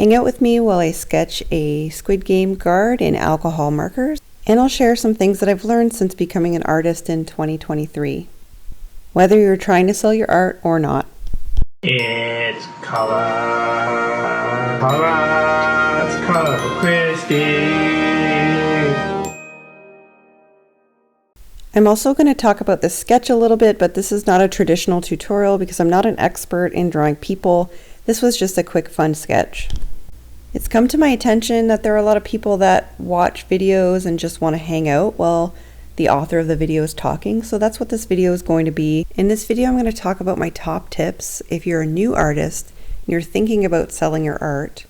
Hang out with me while I sketch a Squidgame guard in alcohol markers, and I'll share some things that I've learned since becoming an artist in 2023. Whether you're trying to sell your art or not. It's color Christie. I'm also going to talk about this sketch a little bit, but this is not a traditional tutorial because I'm not an expert in drawing people. This was just a quick fun sketch. It's come to my attention that there are a lot of people that watch videos and just want to hang out while the author of the video is talking, so that's what this video is going to be. In this video I'm going to talk about my top tips if you're a new artist and you're thinking about selling your art,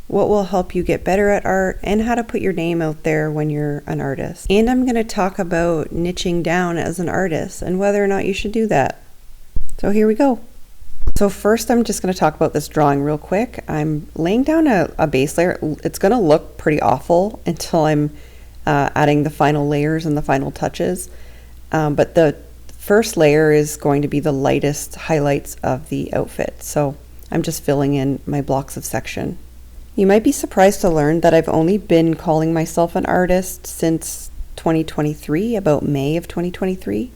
what will help you get better at art, and how to put your name out there when you're an artist. And I'm going to talk about niching down as an artist and whether or not you should do that. So here we go. So first I'm just going to talk about this drawing real quick. I'm laying down a base layer. It's going to look pretty awful until I'm adding the final layers and the final touches. But the first layer is going to be the lightest highlights of the outfit. So I'm just filling in my blocks of section. You might be surprised to learn that I've only been calling myself an artist since 2023, about May of 2023.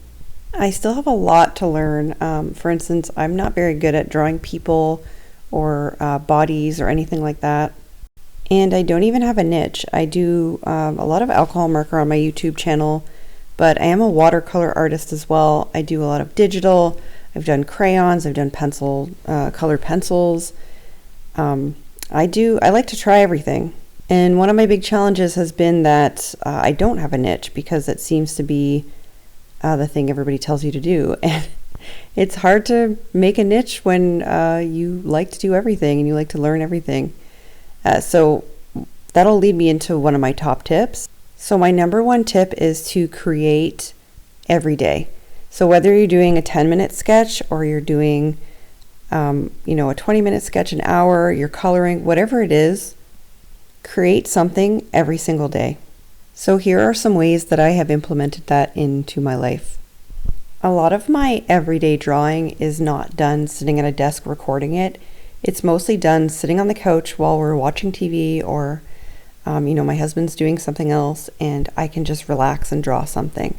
I still have a lot to learn. For instance, I'm not very good at drawing people or bodies or anything like that. And I don't even have a niche. I do a lot of alcohol marker on my YouTube channel, but I am a watercolor artist as well. I do a lot of digital. I've done crayons, I've done colored pencils. I like to try everything. And one of my big challenges has been that I don't have a niche because it seems to be the thing everybody tells you to do. And it's hard to make a niche when you like to do everything and you like to learn everything. So that'll lead me into one of my top tips. So my number one tip is to create every day. So whether you're doing a 10-minute sketch or you're doing a 20-minute sketch, an hour, you're coloring, whatever it is, create something every single day. So here are some ways that I have implemented that into my life. A lot of my everyday drawing is not done sitting at a desk recording it. It's mostly done sitting on the couch while we're watching TV or, my husband's doing something else and I can just relax and draw something.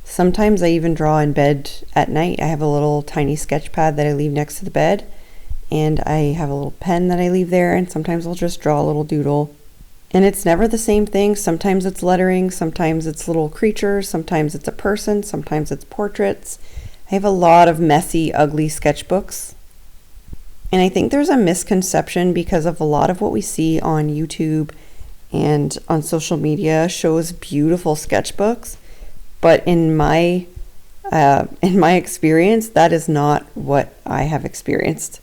Sometimes I even draw in bed at night. I have a little tiny sketch pad that I leave next to the bed, and I have a little pen that I leave there, and sometimes I'll just draw a little doodle. And it's never the same thing. Sometimes it's lettering, sometimes it's little creatures, sometimes it's a person, sometimes it's portraits. I have a lot of messy, ugly sketchbooks. And I think there's a misconception because of a lot of what we see on YouTube and on social media shows beautiful sketchbooks. But in my experience, that is not what I have experienced.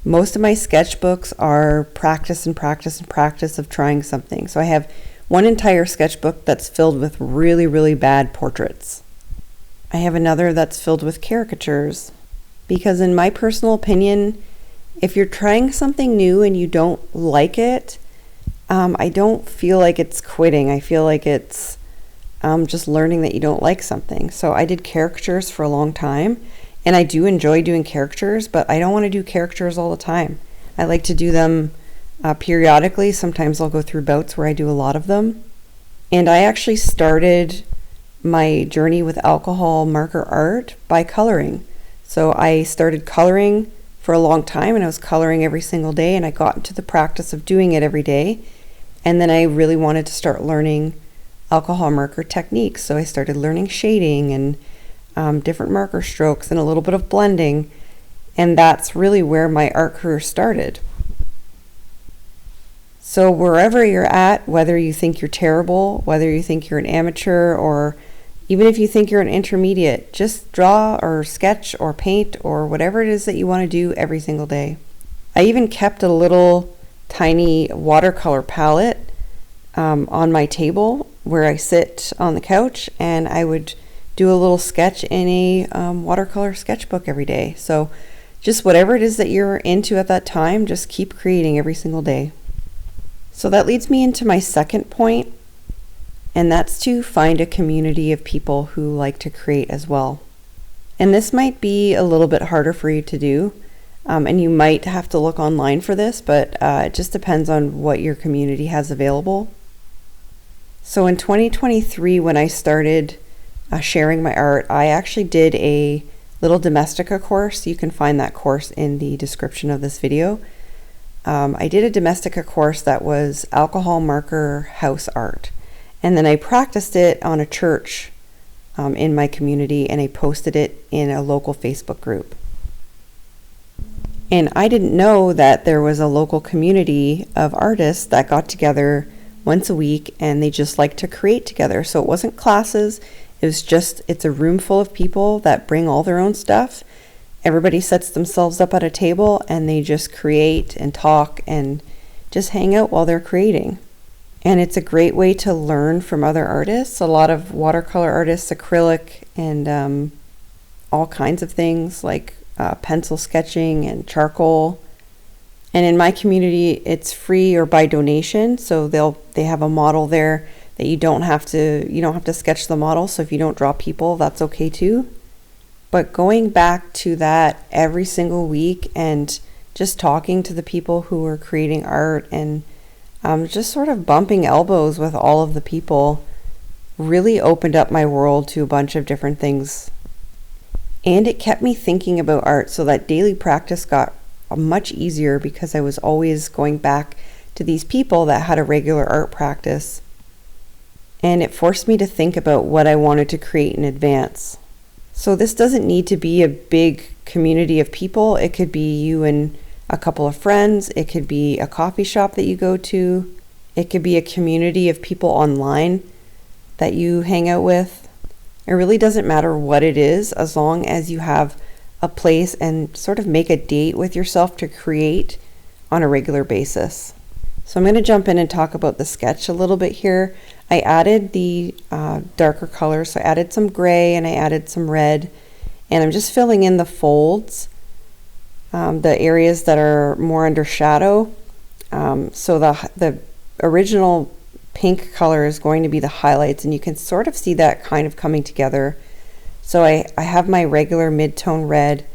Most of my sketchbooks are practice and practice and practice of trying something. So I have one entire sketchbook that's filled with really, really bad portraits. I have another that's filled with caricatures. Because in my personal opinion, if you're trying something new and you don't like it, I don't feel like it's quitting. I feel like it's just learning that you don't like something. So I did caricatures for a long time, and I do enjoy doing caricatures, but I don't want to do caricatures all the time. I like to do them periodically. Sometimes I'll go through bouts where I do a lot of them. And I actually started my journey with alcohol marker art by coloring. So I started coloring for a long time, and I was coloring every single day, and I got into the practice of doing it every day. And then I really wanted to start learning alcohol marker techniques. So I started learning shading and different marker strokes and a little bit of blending. And that's really where my art career started. So wherever you're at, whether you think you're terrible, whether you think you're an amateur, or even if you think you're an intermediate, just draw or sketch or paint or whatever it is that you want to do every single day. I even kept a little tiny watercolor palette on my table where I sit on the couch, and I would do a little sketch in a watercolor sketchbook every day. So just whatever it is that you're into at that time, just keep creating every single day. So that leads me into my second point, and that's to find a community of people who like to create as well. And this might be a little bit harder for you to do. And you might have to look online for this, but it just depends on what your community has available. So in 2023, when I started sharing my art, I actually did a little Domestika course. You can find that course in the description of this video. I did a Domestika course that was alcohol marker house art. And then I practiced it on a church in my community, and I posted it in a local Facebook group. And I didn't know that there was a local community of artists that got together once a week and they just like to create together. So it wasn't classes, it's a room full of people that bring all their own stuff. Everybody sets themselves up at a table and they just create and talk and just hang out while they're creating. And it's a great way to learn from other artists. A lot of watercolor artists, acrylic, and all kinds of things like pencil sketching and charcoal. And in my community, it's free or by donation. So they have a model there that you don't have to sketch the model. So if you don't draw people, that's okay too. But going back to that every single week and just talking to the people who are creating art and just sort of bumping elbows with all of the people really opened up my world to a bunch of different things. And it kept me thinking about art, so that daily practice got much easier because I was always going back to these people that had a regular art practice. And it forced me to think about what I wanted to create in advance. So this doesn't need to be a big community of people. It could be you and a couple of friends. It could be a coffee shop that you go to. It could be a community of people online that you hang out with. It really doesn't matter what it is, as long as you have a place and sort of make a date with yourself to create on a regular basis. So I'm going to jump in and talk about the sketch a little bit here. I added the darker colors, so I added some gray and I added some red, and I'm just filling in the folds, the areas that are more under shadow. So the original pink color is going to be the highlights, and you can sort of see that kind of coming together. So I have my regular mid-tone red,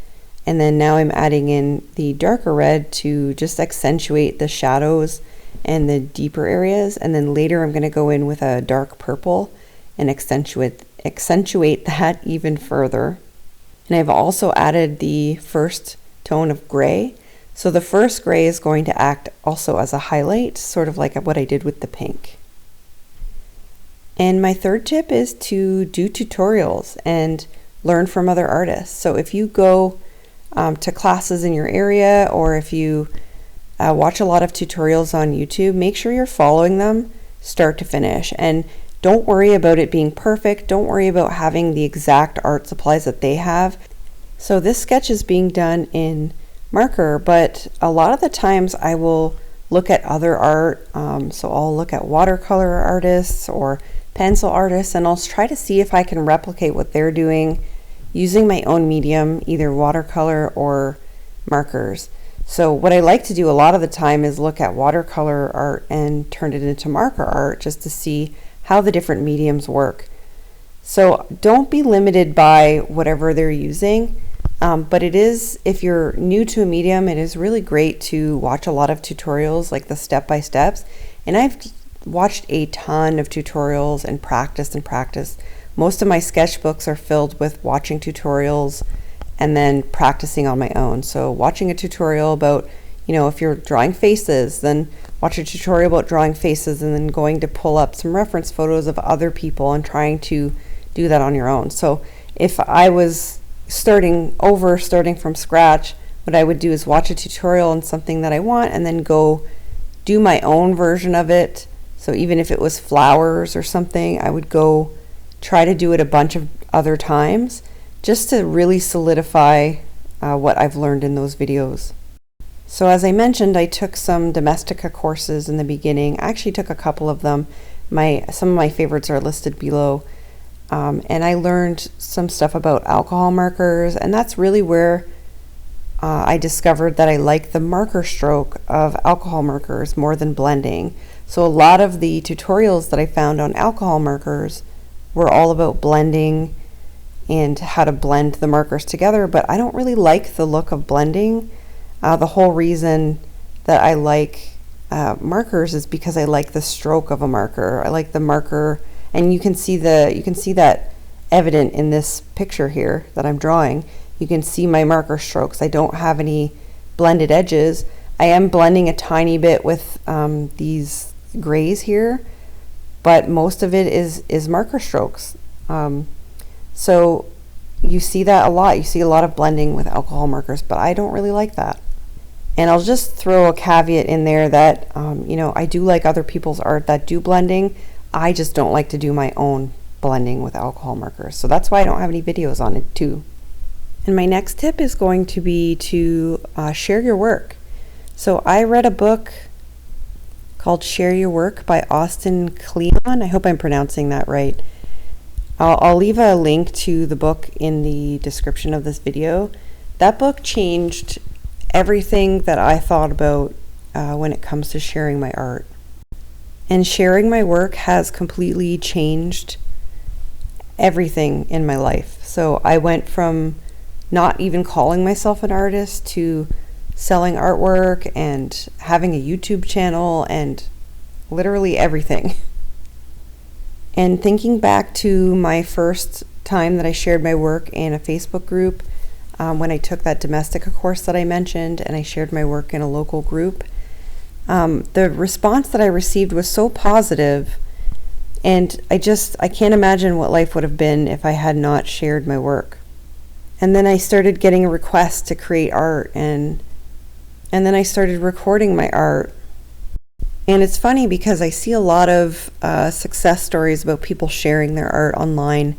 and then now I'm adding in the darker red to just accentuate the shadows and the deeper areas, and then later I'm going to go in with a dark purple and accentuate that even further. And I've also added the first tone of gray. So the first gray is going to act also as a highlight, sort of like what I did with the pink. And my third tip is to do tutorials and learn from other artists. So if you go to classes in your area, or if you watch a lot of tutorials on YouTube, make sure you're following them start to finish. And don't worry about it being perfect. Don't worry about having the exact art supplies that they have. So this sketch is being done in marker, but a lot of the times I will look at other art. So I'll look at watercolor artists or pencil artists, and I'll try to see if I can replicate what they're doing using my own medium, either watercolor or markers. So what I like to do a lot of the time is look at watercolor art and turn it into marker art just to see how the different mediums work. So don't be limited by whatever they're using, but it is, if you're new to a medium, it is really great to watch a lot of tutorials, like the step-by-steps. And I've watched a ton of tutorials and practiced. Most of my sketchbooks are filled with watching tutorials and then practicing on my own. So watching a tutorial about, if you're drawing faces, then watch a tutorial about drawing faces, and then going to pull up some reference photos of other people and trying to do that on your own. So if I was starting from scratch, what I would do is watch a tutorial on something that I want and then go do my own version of it. So even if it was flowers or something, I would go try to do it a bunch of other times just to really solidify what I've learned in those videos. So as I mentioned, I took some Domestika courses in the beginning. I actually took a couple of them. Some of my favorites are listed below. And I learned some stuff about alcohol markers, and that's really where I discovered that I like the marker stroke of alcohol markers more than blending. So a lot of the tutorials that I found on alcohol markers were all about blending and how to blend the markers together, but I don't really like the look of blending. The whole reason that I like markers is because I like the stroke of a marker. I like the marker, and you can see that evident in this picture here that I'm drawing. You can see my marker strokes. I don't have any blended edges. I am blending a tiny bit with these grays here, but most of it is marker strokes. So you see that a lot. You see a lot of blending with alcohol markers, but I don't really like that. And I'll just throw a caveat in there that, I do like other people's art that do blending. I just don't like to do my own blending with alcohol markers. So that's why I don't have any videos on it too. And my next tip is going to be to share your work. So I read a book called Share Your Work by Austin Kleon. I hope I'm pronouncing that right. I'll leave a link to the book in the description of this video. That book changed everything that I thought about when it comes to sharing my art. And sharing my work has completely changed everything in my life. So I went from not even calling myself an artist to selling artwork and having a YouTube channel and literally everything. And thinking back to my first time that I shared my work in a Facebook group, when I took that Domestica course that I mentioned and I shared my work in a local group, the response that I received was so positive, and I can't imagine what life would have been if I had not shared my work. And then I started getting a request to create art, and then I started recording my art. And it's funny because I see a lot of success stories about people sharing their art online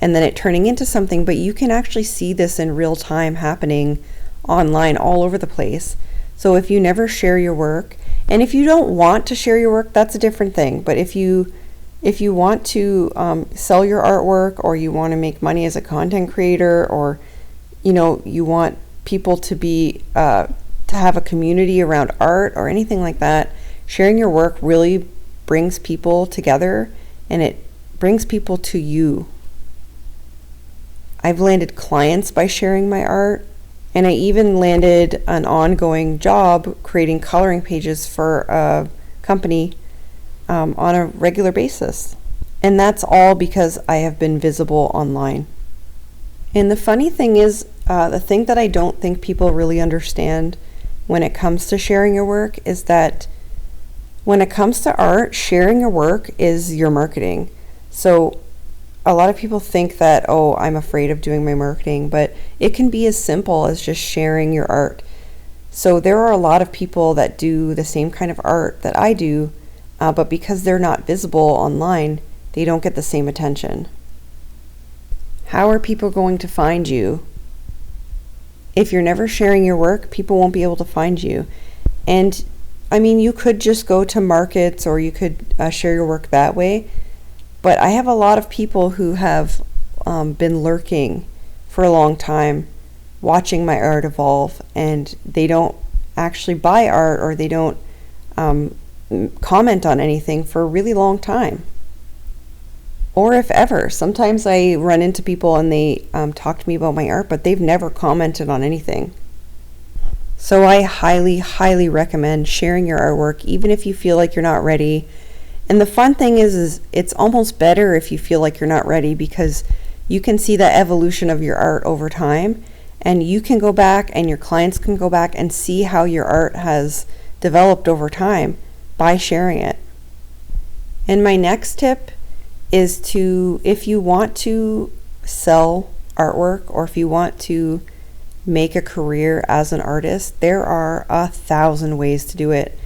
and then it turning into something, but you can actually see this in real time happening online all over the place. So if you never share your work, and if you don't want to share your work, that's a different thing. But if you want to sell your artwork, or you want to make money as a content creator, or you want people to be to have a community around art or anything like that, sharing your work really brings people together, and it brings people to you. I've landed clients by sharing my art, and I even landed an ongoing job creating coloring pages for a company on a regular basis. And that's all because I have been visible online. And the funny thing is, the thing that I don't think people really understand when it comes to sharing your work is that when it comes to art, sharing your work is your marketing. So a lot of people think that, oh, I'm afraid of doing my marketing, but it can be as simple as just sharing your art. So there are a lot of people that do the same kind of art that I do, but because they're not visible online, they don't get the same attention. How are people going to find you? If you're never sharing your work, people won't be able to find you. And I mean, you could just go to markets, or you could share your work that way. But I have a lot of people who have been lurking for a long time, watching my art evolve, and they don't actually buy art, or they don't comment on anything for a really long time. Or if ever. Sometimes I run into people and they talk to me about my art, but they've never commented on anything. So I highly, highly recommend sharing your artwork, even if you feel like you're not ready. And the fun thing is it's almost better if you feel like you're not ready, because you can see the evolution of your art over time, and you can go back, and your clients can go back and see how your art has developed over time by sharing it. And my next tip is to, if you want to sell artwork, or if you want to make a career as an artist, there are 1,000 ways to do it.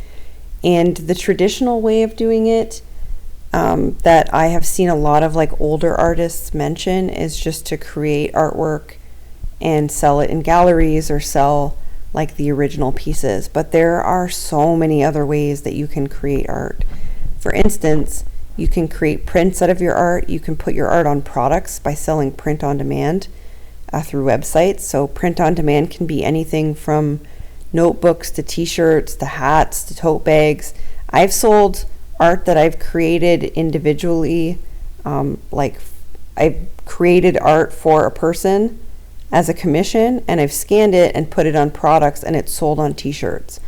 And the traditional way of doing it that I have seen a lot of older artists mention is just to create artwork and sell it in galleries, or sell the original pieces. But there are so many other ways that you can create art. For instance, you can create prints out of your art. You can put your art on products by selling print on demand through websites. So print on demand can be anything from notebooks to t-shirts to hats to tote bags. I've sold art that I've created individually. I've created art for a person, as a commission, and I've scanned it and put it on products, and it's sold on t-shirts.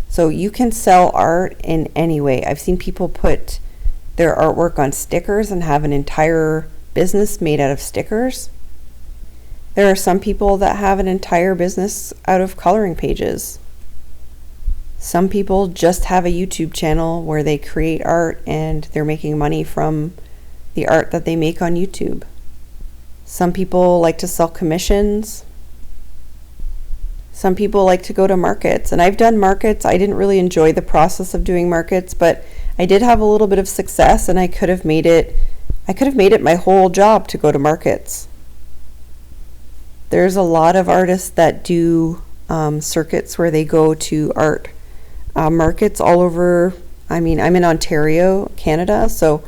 So you can sell art in any way. I've seen people put their artwork on stickers and have an entire business made out of stickers. There are some people that have an entire business out of coloring pages. Some people just have a YouTube channel where they create art and they're making money from the art that they make on YouTube. Some people like to sell commissions. Some people like to go to markets, and I've done markets. I didn't really enjoy the process of doing markets, but I did have a little bit of success, and I could have made it my whole job to go to markets. There's a lot of artists that do circuits where they go to art markets all over. I mean, I'm in Ontario, Canada, so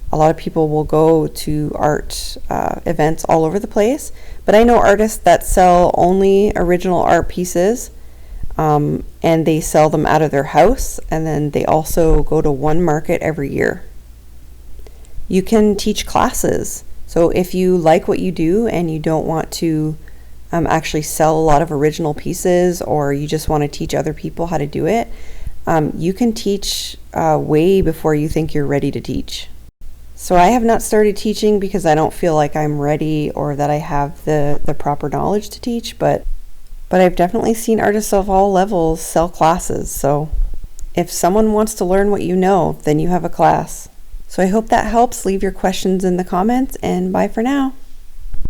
a lot of people will go to art events all over the place. But I know artists that sell only original art pieces, and they sell them out of their house, and then they also go to one market every year. You can teach classes. So if you like what you do and you don't want to actually sell a lot of original pieces, or you just want to teach other people how to do it, you can teach way before you think you're ready to teach. So I have not started teaching because I don't feel like I'm ready or that I have the proper knowledge to teach, but I've definitely seen artists of all levels sell classes. So if someone wants to learn what you know, then you have a class. So I hope that helps. Leave your questions in the comments, and bye for now.